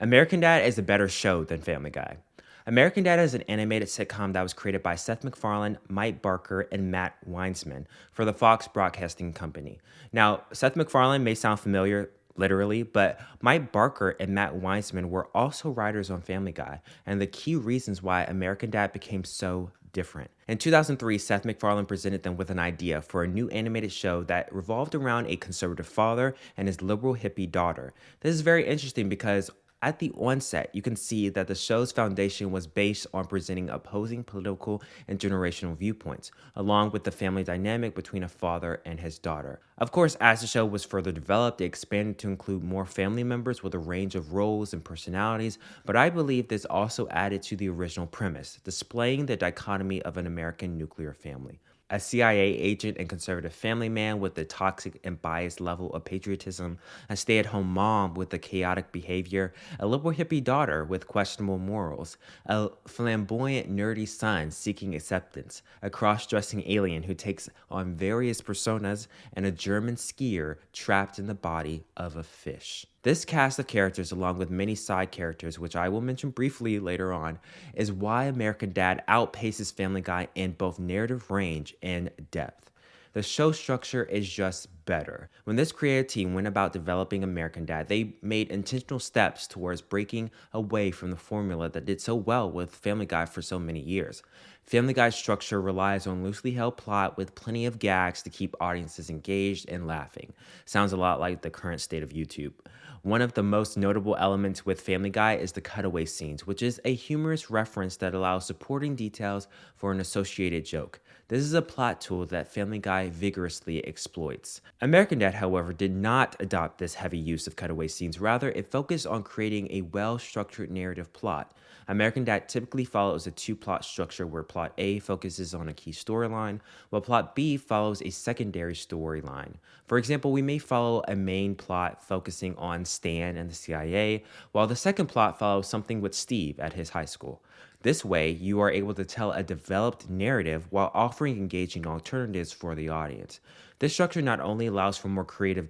American Dad is a better show than Family Guy. American Dad is an animated sitcom that was created by Seth MacFarlane, Mike Barker, and Matt Weinsman for the Fox Broadcasting Company. Now, Seth MacFarlane may sound familiar literally, but Mike Barker and Matt Weinsman were also writers on Family Guy, and the key reasons why American Dad became so different. In 2003, Seth MacFarlane presented them with an idea for a new animated show that revolved around a conservative father and his liberal hippie daughter. This is very interesting because at the onset, you can see that the show's foundation was based on presenting opposing political and generational viewpoints, along with the family dynamic between a father and his daughter. Of course, as the show was further developed, it expanded to include more family members with a range of roles and personalities, but I believe this also added to the original premise, displaying the dichotomy of an American nuclear family. A CIA agent and conservative family man with a toxic and biased level of patriotism, a stay at home mom with a chaotic behavior, a liberal hippie daughter with questionable morals, a flamboyant, nerdy son seeking acceptance, a cross dressing alien who takes on various personas, and a German skier trapped in the body of a fish. This cast of characters, along with many side characters, which I will mention briefly later on, is why American Dad outpaces Family Guy in both narrative range and depth. The show structure is just better. When this creative team went about developing American Dad, they made intentional steps towards breaking away from the formula that did so well with Family Guy for so many years. Family Guy's structure relies on loosely held plot with plenty of gags to keep audiences engaged and laughing. Sounds a lot like the current state of YouTube. One of the most notable elements with Family Guy is the cutaway scenes, which is a humorous reference that allows supporting details for an associated joke. This is a plot tool that Family Guy vigorously exploits. American Dad, however, did not adopt this heavy use of cutaway scenes. Rather, it focused on creating a well-structured narrative plot. American Dad typically follows a two-plot structure where plot A focuses on a key storyline, while plot B follows a secondary storyline. For example, we may follow a main plot focusing on Stan and the CIA, while the second plot follows something with Steve at his high school. This way, you are able to tell a developed narrative while offering engaging alternatives for the audience. This structure not only allows for more creative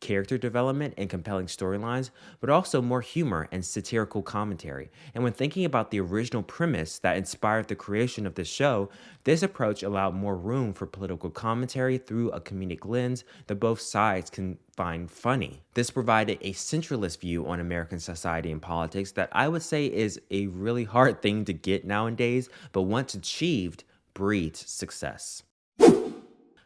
character development and compelling storylines, but also more humor and satirical commentary. And when thinking about the original premise that inspired the creation of the show, this approach allowed more room for political commentary through a comedic lens that both sides can find funny. This provided a centralist view on American society and politics that I would say is a really hard thing to get nowadays, but once achieved, breeds success.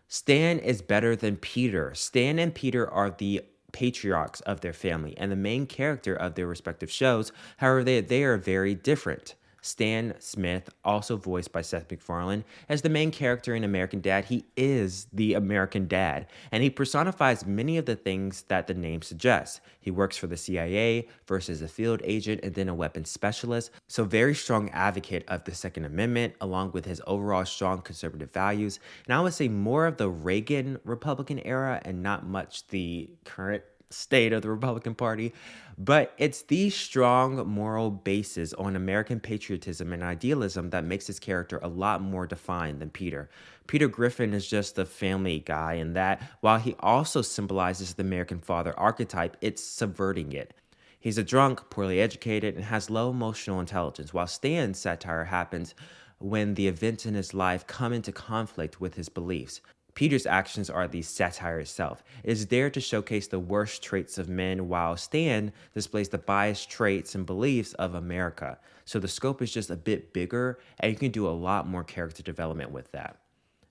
Stan is better than Peter. Stan and Peter are the patriarchs of their family and the main character of their respective shows. However, they are very different. Stan Smith, also voiced by Seth MacFarlane, as the main character in American Dad, he is the American Dad, and he personifies many of the things that the name suggests. He works for the CIA, first as a field agent and then a weapons specialist, so very strong advocate of the Second Amendment, along with his overall strong conservative values, and I would say more of the Reagan Republican era and not much the current state of the Republican Party, but it's the strong moral basis on American patriotism and idealism that makes his character a lot more defined than Peter. Peter Griffin is just a family guy in that, while he also symbolizes the American father archetype, it's subverting it. He's a drunk, poorly educated, and has low emotional intelligence, while Stan's satire happens when the events in his life come into conflict with his beliefs. Peter's actions are the satire itself. It is there to showcase the worst traits of men, while Stan displays the biased traits and beliefs of America. So the scope is just a bit bigger, and you can do a lot more character development with that.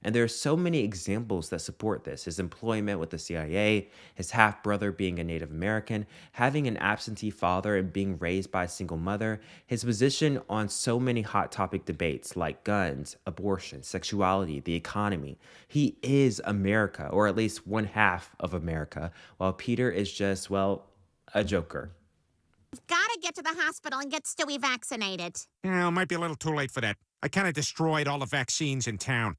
And there are so many examples that support this. His employment with the CIA, his half-brother being a Native American, having an absentee father and being raised by a single mother, his position on so many hot topic debates like guns, abortion, sexuality, the economy. He is America, or at least one half of America, while Peter is just, well, a joker. Gotta get to the hospital and get Stewie vaccinated. Well, might be a little too late for that. I kind of destroyed all the vaccines in town.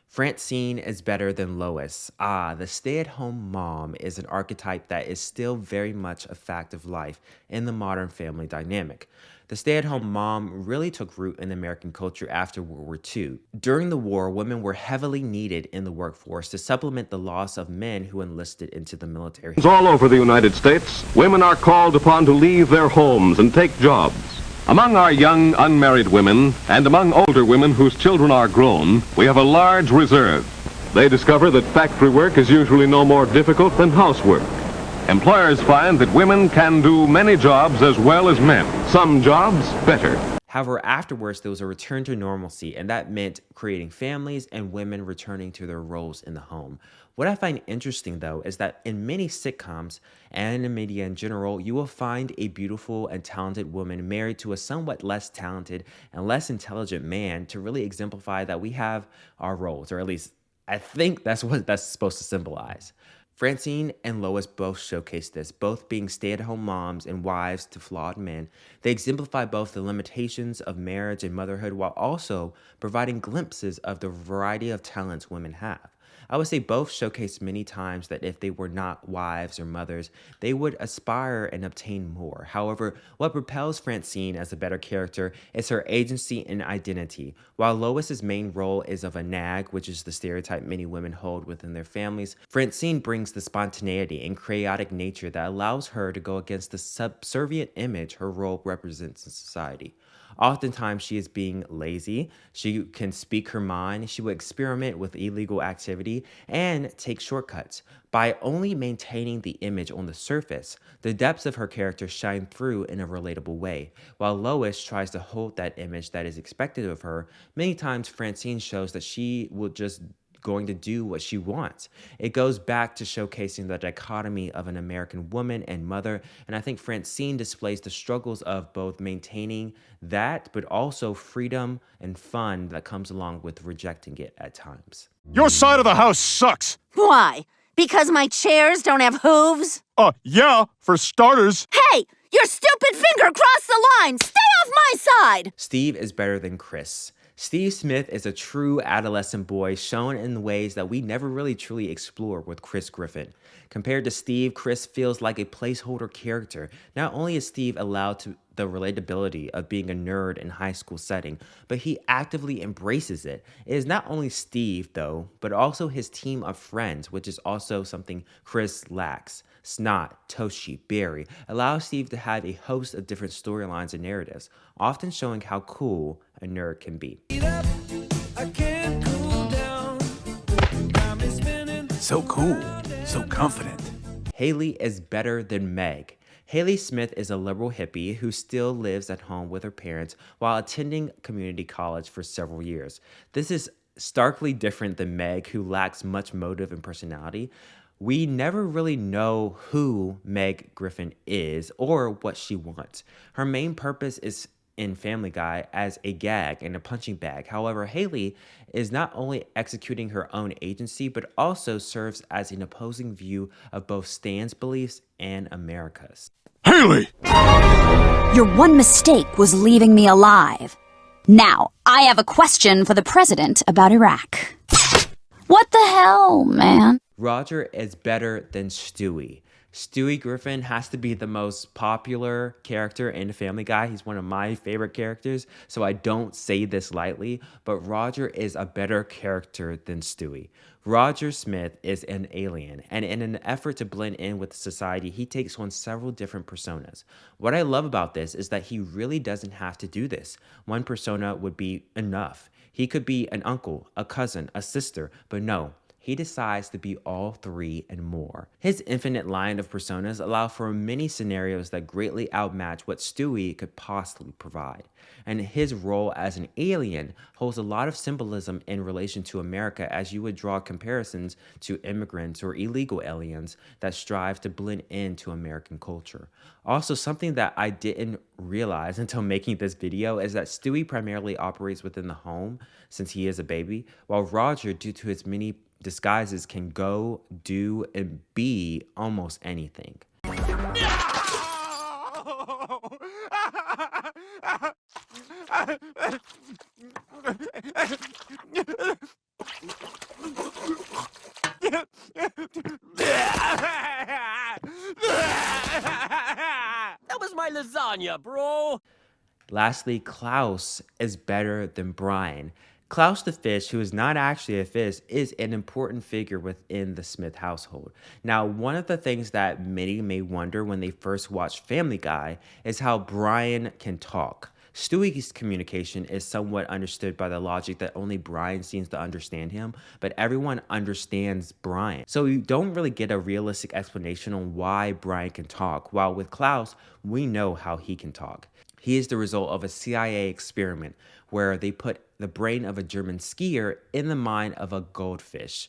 Francine is better than Lois. The stay-at-home mom is an archetype that is still very much a fact of life in the modern family dynamic. The stay-at-home mom really took root in American culture after World War II. During the war, women were heavily needed in the workforce to supplement the loss of men who enlisted into the military. All over the United States, women are called upon to leave their homes and take jobs. Among our young unmarried women and among older women whose children are grown, we have a large reserve. They discover that factory work is usually no more difficult than housework. Employers find that women can do many jobs as well as men, some jobs better. However, afterwards, there was a return to normalcy, and that meant creating families and women returning to their roles in the home. What I find interesting, though, is that in many sitcoms and in media in general, you will find a beautiful and talented woman married to a somewhat less talented and less intelligent man to really exemplify that we have our roles, or at least I think that's what that's supposed to symbolize. Francine and Lois both showcase this, both being stay-at-home moms and wives to flawed men. They exemplify both the limitations of marriage and motherhood while also providing glimpses of the variety of talents women have. I would say both showcase many times that if they were not wives or mothers, they would aspire and obtain more. However, what propels Francine as a better character is her agency and identity. While Lois's main role is of a nag, which is the stereotype many women hold within their families, Francine brings the spontaneity and chaotic nature that allows her to go against the subservient image her role represents in society. Oftentimes, she is being lazy. She can speak her mind. She will experiment with illegal activity and take shortcuts. By only maintaining the image on the surface, the depths of her character shine through in a relatable way. While Lois tries to hold that image that is expected of her, many times Francine shows that she will just going to do what she wants. It goes back to showcasing the dichotomy of an American woman and mother, and I think Francine displays the struggles of both maintaining that, but also freedom and fun that comes along with rejecting it at times. Your side of the house sucks. Why? Because my chairs don't have hooves? Yeah, for starters. Hey! Your stupid finger crossed the line! Stay off my side! Steve is better than Chris. Steve Smith is a true adolescent boy shown in ways that we never really truly explore with Chris Griffin. Compared to Steve, Chris feels like a placeholder character. Not only is Steve allowed to the relatability of being a nerd in high school setting, but he actively embraces it. It is not only Steve, though, but also his team of friends, which is also something Chris lacks. Snot, Toshi, Barry allow Steve to have a host of different storylines and narratives, often showing how cool a nerd can be. So cool, so confident. Haley is better than Meg. Haley Smith is a liberal hippie who still lives at home with her parents while attending community college for several years. This is starkly different than Meg, who lacks much motive and personality. We never really know who Meg Griffin is or what she wants. Her main purpose is in Family Guy as a gag and a punching bag. However, Haley is not only executing her own agency, but also serves as an opposing view of both Stan's beliefs and America's. Haley! Your one mistake was leaving me alive. Now, I have a question for the president about Iraq. What the hell, man? Roger is better than Stewie. Stewie Griffin has to be the most popular character in Family Guy. He's one of my favorite characters, so I don't say this lightly, but Roger is a better character than Stewie. Roger Smith is an alien, and in an effort to blend in with society, he takes on several different personas. What I love about this is that he really doesn't have to do this. One persona would be enough. He could be an uncle, a cousin, a sister, but no. He decides to be all three and more. His infinite line of personas allow for many scenarios that greatly outmatch what Stewie could possibly provide. And his role as an alien holds a lot of symbolism in relation to America, as you would draw comparisons to immigrants or illegal aliens that strive to blend into American culture. Also, something that I didn't realize until making this video is that Stewie primarily operates within the home since he is a baby, while Roger, due to his many disguises, can go, do, and be almost anything. That was my lasagna, bro. Lastly, Klaus is better than Brian. Klaus the fish, who is not actually a fish, is an important figure within the Smith household. Now, one of the things that many may wonder when they first watch Family Guy is how Brian can talk. Stewie's communication is somewhat understood by the logic that only Brian seems to understand him, but everyone understands Brian. So you don't really get a realistic explanation on why Brian can talk, while with Klaus, we know how he can talk. He is the result of a CIA experiment where they put the brain of a German skier in the mind of a goldfish.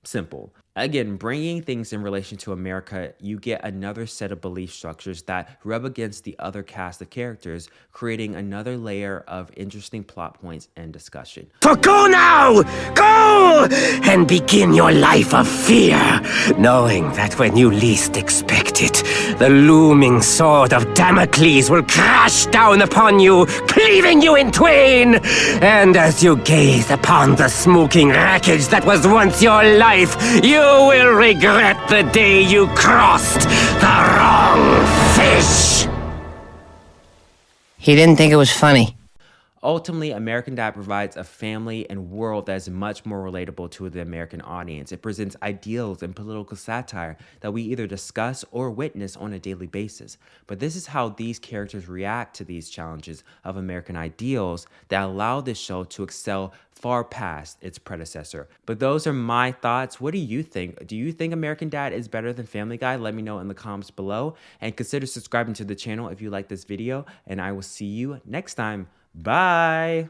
Simple. Again, bringing things in relation to America, you get another set of belief structures that rub against the other cast of characters, creating another layer of interesting plot points and discussion. So go now! Go! And begin your life of fear, knowing that when you least expect it, the looming sword of Damocles will crash down upon you, cleaving you in twain! And as you gaze upon the smoking wreckage that was once your life, you will regret the day you crossed the wrong fish! He didn't think it was funny. Ultimately, American Dad provides a family and world that is much more relatable to the American audience. It presents ideals and political satire that we either discuss or witness on a daily basis. But this is how these characters react to these challenges of American ideals that allow this show to excel far past its predecessor. But those are my thoughts. What do you think? Do you think American Dad is better than Family Guy? Let me know in the comments below. And consider subscribing to the channel if you like this video. And I will see you next time. Bye.